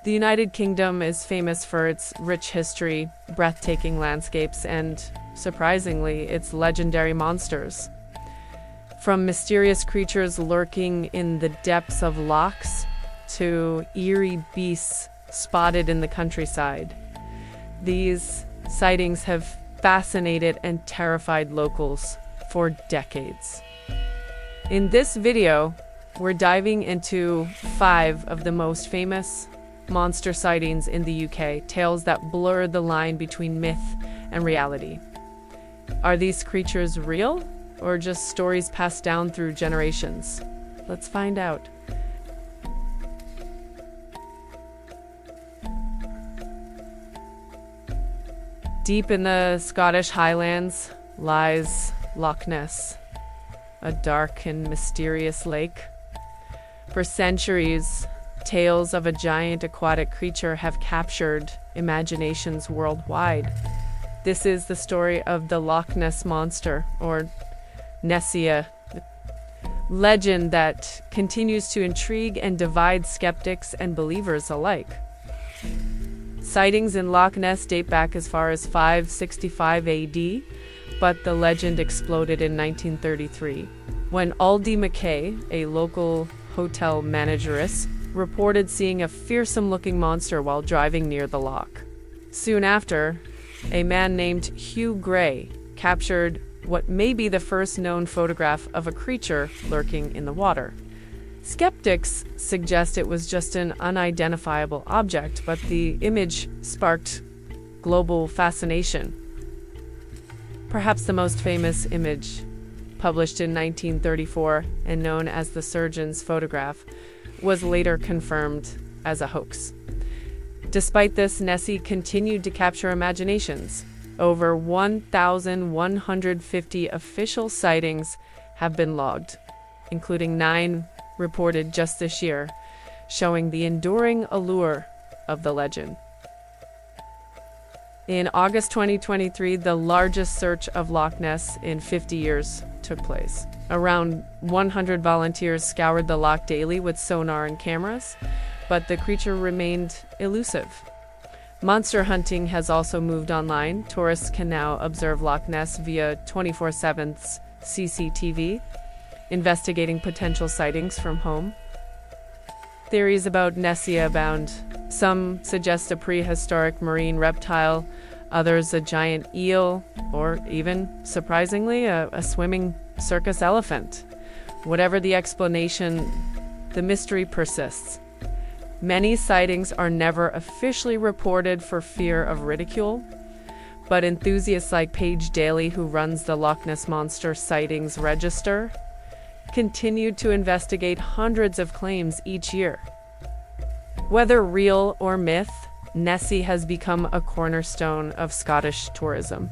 The United Kingdom is famous for its rich history, breathtaking landscapes, and, surprisingly, its legendary monsters. From mysterious creatures lurking in the depths of lochs to eerie beasts spotted in the countryside, these sightings have fascinated and terrified locals for decades. In this video, we're diving into 5 of the most famous monster sightings in the UK, tales that blur the line between myth and reality. Are these creatures real, or just stories passed down through generations? Let's find out. Deep in the Scottish highlands lies Loch Ness, a dark and mysterious lake. For centuries, tales of a giant aquatic creature have captured imaginations worldwide. This is the story of the Loch Ness Monster, or Nessie, a legend that continues to intrigue and divide skeptics and believers alike. Sightings in Loch Ness date back as far as 565 AD, but the legend exploded in 1933 when Aldi McKay, a local hotel manageress, reported seeing a fearsome-looking monster while driving near the loch. Soon after, a man named Hugh Gray captured what may be the first known photograph of a creature lurking in the water. Skeptics suggest it was just an unidentifiable object, but the image sparked global fascination. Perhaps the most famous image, published in 1934 and known as the surgeon's photograph, was later confirmed as a hoax. Despite this, Nessie continued to capture imaginations. Over 1,150 official sightings have been logged, including 9 reported just this year, showing the enduring allure of the legend. In August 2023, the largest search of Loch Ness in 50 years took place. Around 100 volunteers scoured the loch daily with sonar and cameras, but the creature remained elusive. Monster hunting has also moved online. Tourists can now observe Loch Ness via 24/7 CCTV, investigating potential sightings from home. Theories about Nessie abound. Some suggest a prehistoric marine reptile, others a giant eel, or even, surprisingly, a swimming circus elephant. Whatever the explanation, the mystery persists. Many sightings are never officially reported for fear of ridicule, but enthusiasts like Paige Daly, who runs the Loch Ness Monster Sightings Register, continue to investigate hundreds of claims each year. Whether real or myth, Nessie has become a cornerstone of Scottish tourism.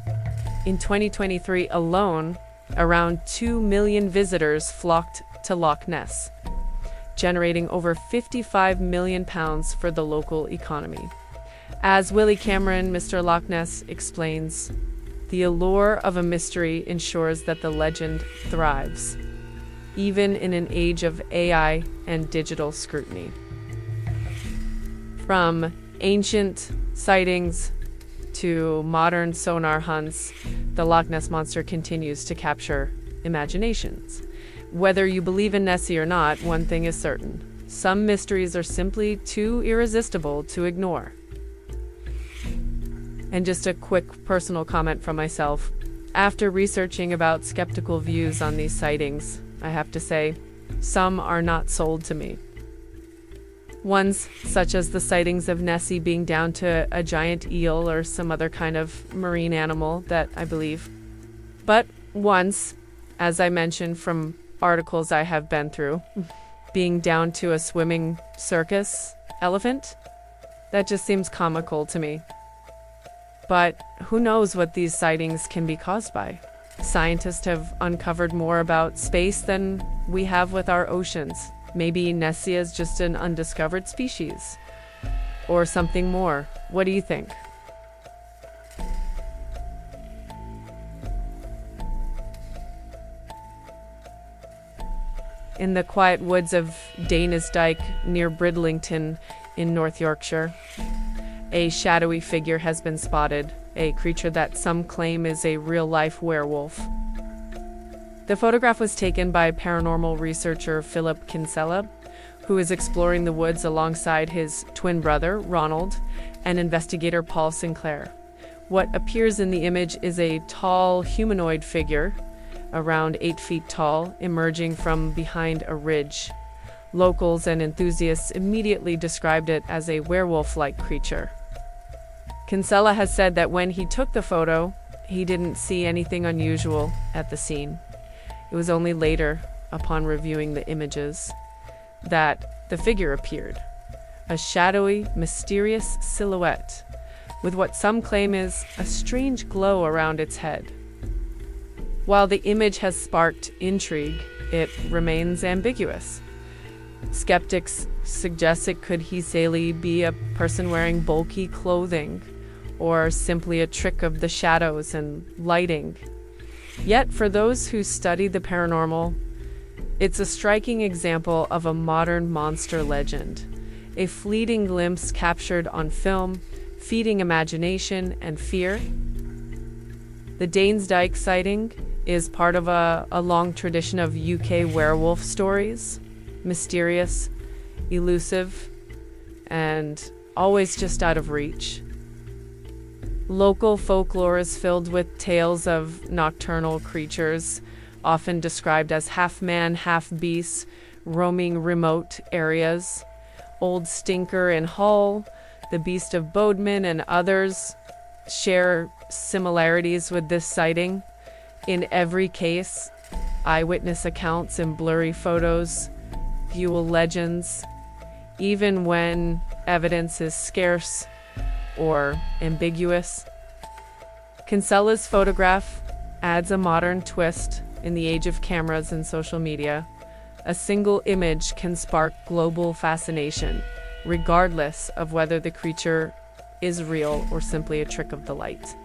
In 2023 alone, around 2 million visitors flocked to Loch Ness, generating over £55 million for the local economy. As Willie Cameron, Mr. Loch Ness, explains, the allure of a mystery ensures that the legend thrives, even in an age of AI and digital scrutiny. From ancient sightings to modern sonar hunts, the Loch Ness Monster continues to capture imaginations. Whether you believe in Nessie or not, one thing is certain: some mysteries are simply too irresistible to ignore. And just a quick personal comment from myself. After researching about skeptical views on these sightings, I have to say, some are not sold to me. Ones such as the sightings of Nessie being down to a giant eel or some other kind of marine animal that I believe. But once, as I mentioned from articles I have been through, being down to a swimming circus elephant, that just seems comical to me. But who knows what these sightings can be caused by? Scientists have uncovered more about space than we have with our oceans. Maybe Nessie is just an undiscovered species. Or something more. What do you think? In the quiet woods of Dana's Dyke near Bridlington, in North Yorkshire. A shadowy figure has been spotted, a creature that some claim is a real-life werewolf. The photograph was taken by paranormal researcher Philip Kinsella, who is exploring the woods alongside his twin brother, Ronald, and investigator Paul Sinclair. What appears in the image is a tall humanoid figure, around 8 feet tall, emerging from behind a ridge. Locals and enthusiasts immediately described it as a werewolf-like creature. Kinsella has said that when he took the photo, he didn't see anything unusual at the scene. It was only later, upon reviewing the images, that the figure appeared. A shadowy, mysterious silhouette, with what some claim is a strange glow around its head. While the image has sparked intrigue, it remains ambiguous. Skeptics suggest it could easily be a person wearing bulky clothing, or simply a trick of the shadows and lighting. Yet, for those who study the paranormal, it's a striking example of a modern monster legend, a fleeting glimpse captured on film, feeding imagination and fear. The Danesdyke sighting is part of a long tradition of UK werewolf stories, mysterious, elusive, and always just out of reach. Local folklore is filled with tales of nocturnal creatures, often described as half-man, half-beast, roaming remote areas. Old Stinker in Hull, the Beast of Bodmin, and others share similarities with this sighting. In every case, eyewitness accounts and blurry photos fuel legends, even when evidence is scarce or ambiguous. Kinsella's photograph adds a modern twist in the age of cameras and social media. A single image can spark global fascination, regardless of whether the creature is real or simply a trick of the light.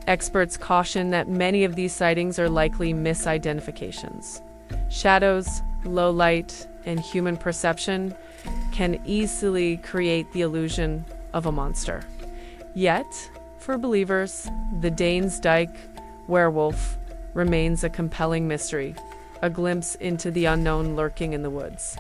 Experts caution that many of these sightings are likely misidentifications. Shadows, low light, and human perception can easily create the illusion of a monster. Yet, for believers, the Danesdyke werewolf remains a compelling mystery, a glimpse into the unknown lurking in the woods.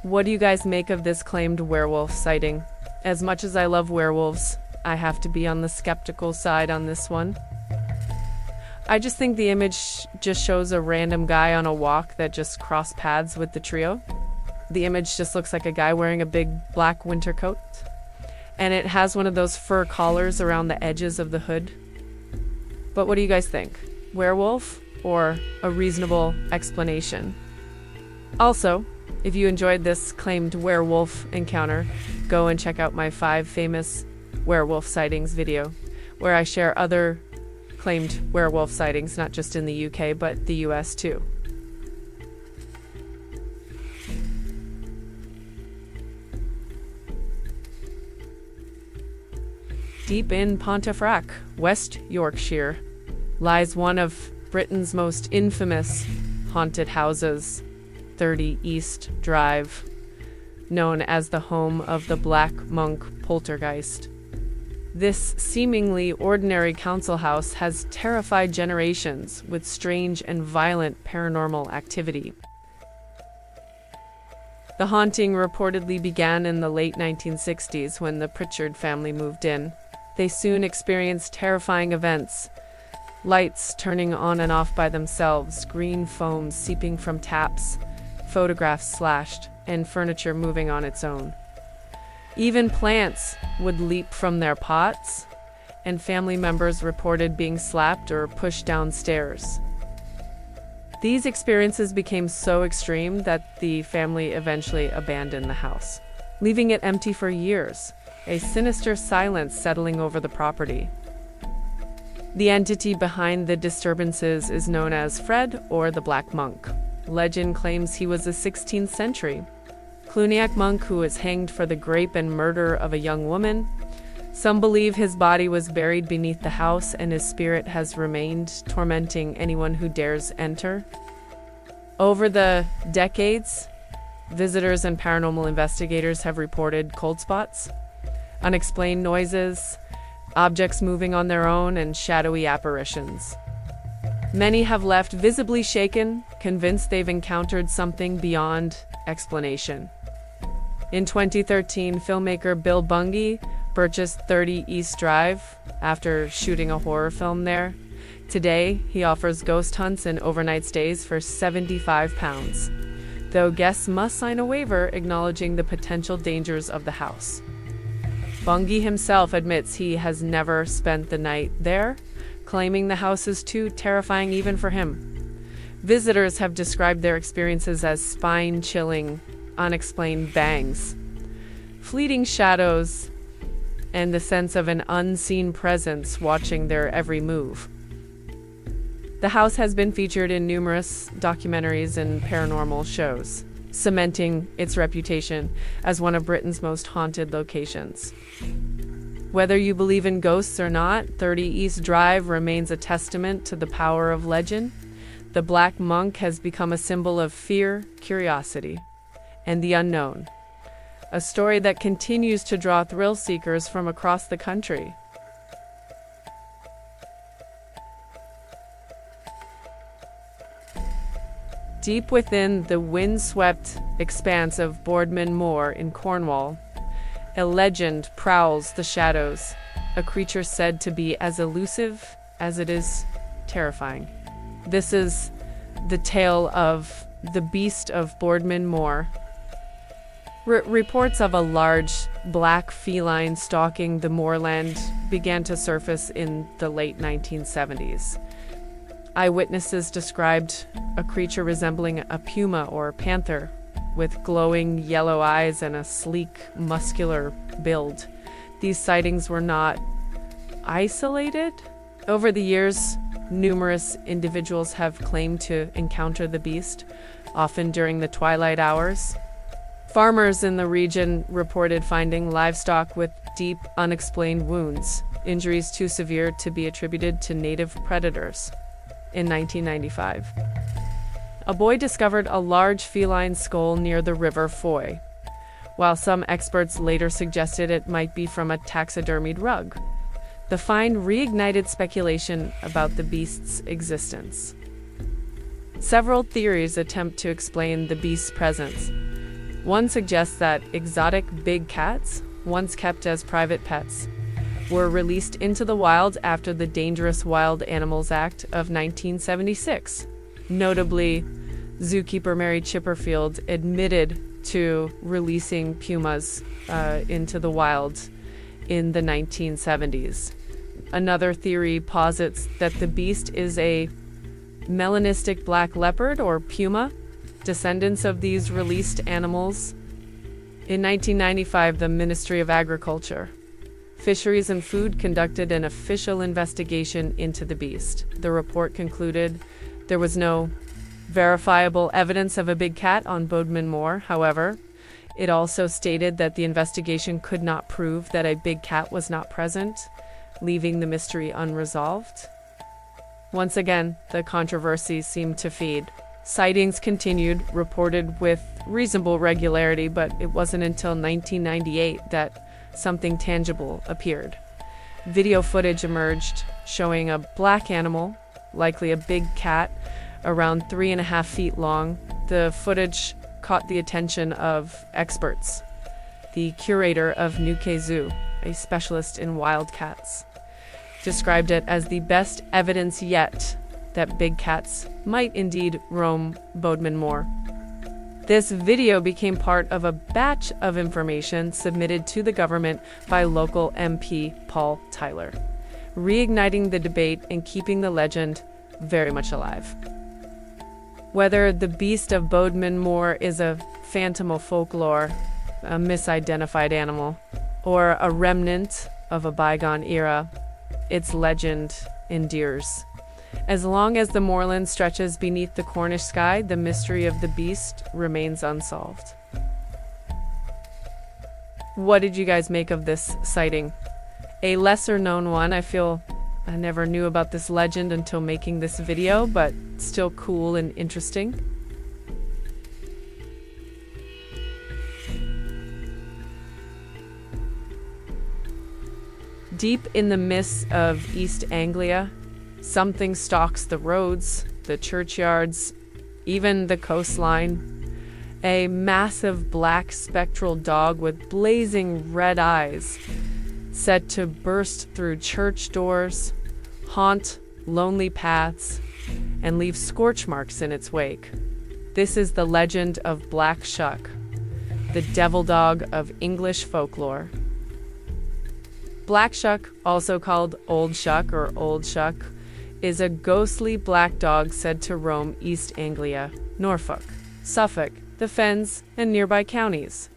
What do you guys make of this claimed werewolf sighting? As much as I love werewolves, I have to be on the skeptical side on this one. I just think the image just shows a random guy on a walk that just crossed paths with the trio. The image just looks like a guy wearing a big black winter coat. And it has one of those fur collars around the edges of the hood. But what do you guys think? Werewolf or a reasonable explanation? Also, if you enjoyed this claimed werewolf encounter, go and check out my 5 famous werewolf sightings video, where I share other claimed werewolf sightings, not just in the UK, but the US too. Deep in Pontefract, West Yorkshire, lies one of Britain's most infamous haunted houses, 30 East Drive, known as the home of the Black Monk poltergeist. This seemingly ordinary council house has terrified generations with strange and violent paranormal activity. The haunting reportedly began in the late 1960s when the Pritchard family moved in. They soon experienced terrifying events, lights turning on and off by themselves, green foam seeping from taps, photographs slashed, and furniture moving on its own. Even plants would leap from their pots, and family members reported being slapped or pushed downstairs. These experiences became so extreme that the family eventually abandoned the house, leaving it empty for years, a sinister silence settling over the property. The entity behind the disturbances is known as Fred, or the Black Monk. Legend claims he was a 16th century Cluniac monk who was hanged for the rape and murder of a young woman. Some believe his body was buried beneath the house and his spirit has remained, tormenting anyone who dares enter. Over the decades, Visitors and paranormal investigators have reported cold spots, unexplained noises, objects moving on their own, and shadowy apparitions. Many have left visibly shaken, convinced they've encountered something beyond explanation. In 2013, filmmaker Bill Bungie purchased 30 East Drive after shooting a horror film there. Today, he offers ghost hunts and overnight stays for £75, though guests must sign a waiver acknowledging the potential dangers of the house. Bungie himself admits he has never spent the night there, claiming the house is too terrifying even for him. Visitors have described their experiences as spine-chilling, unexplained bangs, fleeting shadows, and the sense of an unseen presence watching their every move. The house has been featured in numerous documentaries and paranormal shows, cementing its reputation as one of Britain's most haunted locations. Whether you believe in ghosts or not, 30 East Drive remains a testament to the power of legend. The Black Monk has become a symbol of fear, curiosity, and the unknown. A story that continues to draw thrill seekers from across the country. Deep within the windswept expanse of Bodmin Moor in Cornwall, a legend prowls the shadows, a creature said to be as elusive as it is terrifying. This is the tale of the Beast of Bodmin Moor. Reports of a large black feline stalking the moorland began to surface in the late 1970s. Eyewitnesses described a creature resembling a puma or panther, with glowing yellow eyes and a sleek, muscular build. These sightings were not isolated. Over the years, numerous individuals have claimed to encounter the beast, often during the twilight hours. Farmers in the region reported finding livestock with deep, unexplained wounds, injuries too severe to be attributed to native predators. In 1995, a boy discovered a large feline skull near the River Foy, while some experts later suggested it might be from a taxidermied rug. The find reignited speculation about the beast's existence. Several theories attempt to explain the beast's presence. One suggests that exotic big cats, once kept as private pets, were released into the wild after the Dangerous Wild Animals Act of 1976. Notably, zookeeper Mary Chipperfield admitted to releasing pumas into the wild in the 1970s. Another theory posits that the beast is a melanistic black leopard or puma, descendants of these released animals. In 1995, the Ministry of Agriculture, Fisheries and Food conducted an official investigation into the beast. The report concluded there was no verifiable evidence of a big cat on Bodmin Moor. However, it also stated that the investigation could not prove that a big cat was not present, leaving the mystery unresolved. Once again, the controversy seemed to feed. Sightings continued, reported with reasonable regularity, but it wasn't until 1998 that something tangible appeared. Video footage emerged showing a black animal, likely a big cat, around 3.5 feet long. The footage caught the attention of experts. The curator of Newquay Zoo, a specialist in wildcats, described it as the best evidence yet that big cats might indeed roam Bodmin Moor. This video became part of a batch of information submitted to the government by local MP Paul Tyler, reigniting the debate and keeping the legend very much alive. Whether the Beast of Bodmin Moor is a phantom of folklore, a misidentified animal, or a remnant of a bygone era, its legend endures. As long as the moorland stretches beneath the Cornish sky, the mystery of the beast remains unsolved. What did you guys make of this sighting? A lesser known one. I feel I never knew about this legend until making this video, but still cool and interesting. Deep in the mists of East Anglia, something stalks the roads, the churchyards, even the coastline. A massive black spectral dog with blazing red eyes, said to burst through church doors, haunt lonely paths, and leave scorch marks in its wake. This is the legend of Black Shuck, the devil dog of English folklore. Black Shuck, also called Old Shuck or Old Shuck, is a ghostly black dog said to roam East Anglia, Norfolk, Suffolk, the Fens, and nearby counties.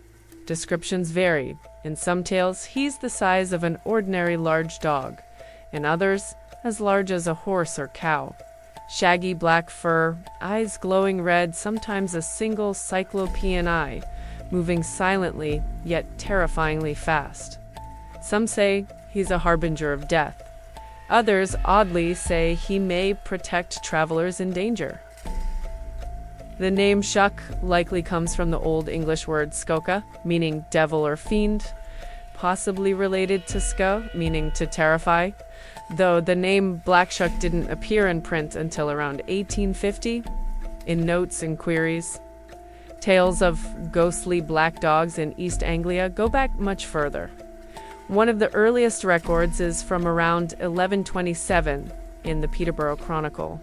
Descriptions vary. In some tales, he's the size of an ordinary large dog, in others, as large as a horse or cow. Shaggy black fur, eyes glowing red, sometimes a single cyclopean eye, moving silently yet terrifyingly fast. Some say he's a harbinger of death. Others, oddly, say he may protect travelers in danger. The name Shuck likely comes from the Old English word skoka, meaning devil or fiend, possibly related to sko, meaning to terrify, though the name Black Shuck didn't appear in print until around 1850, in notes and queries. Tales of ghostly black dogs in East Anglia go back much further. One of the earliest records is from around 1127 in the Peterborough Chronicle,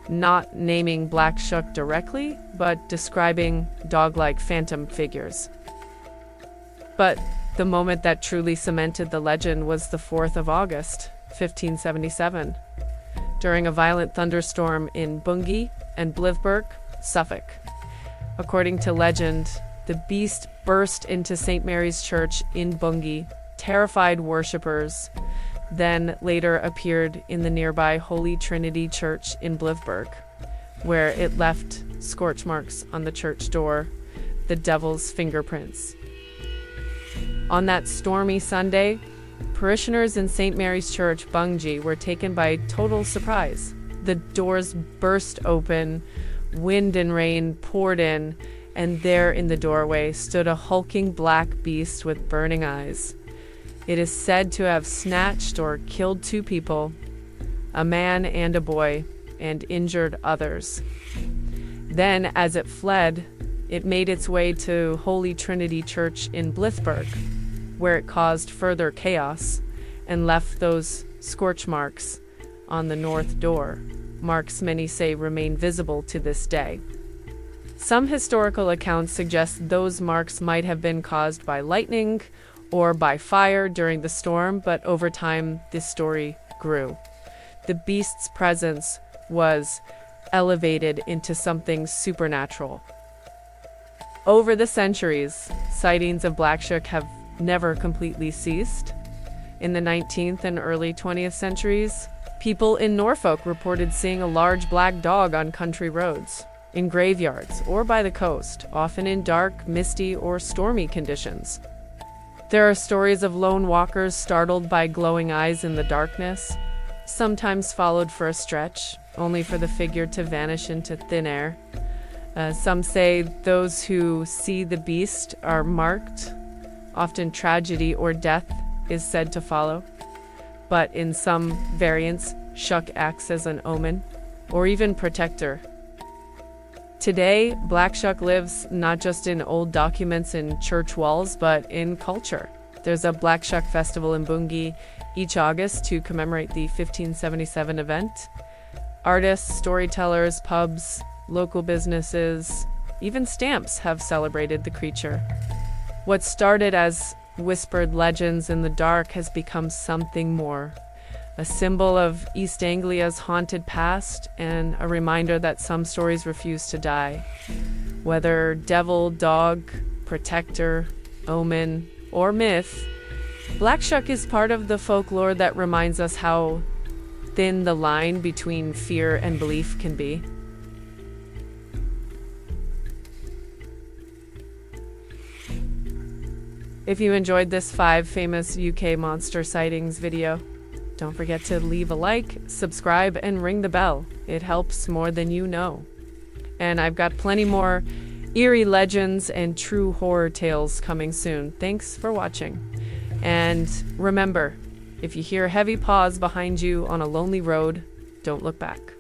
not naming Black Shuck directly, but describing dog-like phantom figures. But the moment that truly cemented the legend was the 4th of August, 1577, during a violent thunderstorm in Bungay and Blithburgh, Suffolk. According to legend, the beast burst into St. Mary's Church in Bungay, terrified worshippers, then later appeared in the nearby Holy Trinity Church in Blithburgh, where it left scorch marks on the church door, the devil's fingerprints. On that stormy Sunday, parishioners in St. Mary's Church, Bungay, were taken by total surprise. The doors burst open, wind and rain poured in, and there in the doorway stood a hulking black beast with burning eyes. It is said to have snatched or killed 2 people, a man and a boy, and injured others. Then, as it fled, it made its way to Holy Trinity Church in Blithburgh, where it caused further chaos and left those scorch marks on the north door, marks many say remain visible to this day. Some historical accounts suggest those marks might have been caused by lightning or by fire during the storm, but over time this story grew. The beast's presence was elevated into something supernatural. Over the centuries, sightings of Black Shuck have never completely ceased. In the 19th and early 20th centuries, people in Norfolk reported seeing a large black dog on country roads, in graveyards, or by the coast, often in dark, misty, or stormy conditions. There are stories of lone walkers startled by glowing eyes in the darkness, sometimes followed for a stretch, only for the figure to vanish into thin air. Some say those who see the beast are marked. Often tragedy or death is said to follow. But in some variants, Shuck acts as an omen, or even protector. Today, Black Shuck lives not just in old documents and church walls, but in culture. There's a Black Shuck festival in Bungay each August to commemorate the 1577 event. Artists, storytellers, pubs, local businesses, even stamps have celebrated the creature. What started as whispered legends in the dark has become something more. A symbol of East Anglia's haunted past and a reminder that some stories refuse to die. Whether devil, dog, protector, omen, or myth, Black Shuck is part of the folklore that reminds us how thin the line between fear and belief can be. If you enjoyed this 5 famous UK monster sightings video, don't forget to leave a like, subscribe, and ring the bell. It helps more than you know. And I've got plenty more eerie legends and true horror tales coming soon. Thanks for watching. And remember, If you hear heavy paws behind you on a lonely road, don't look back.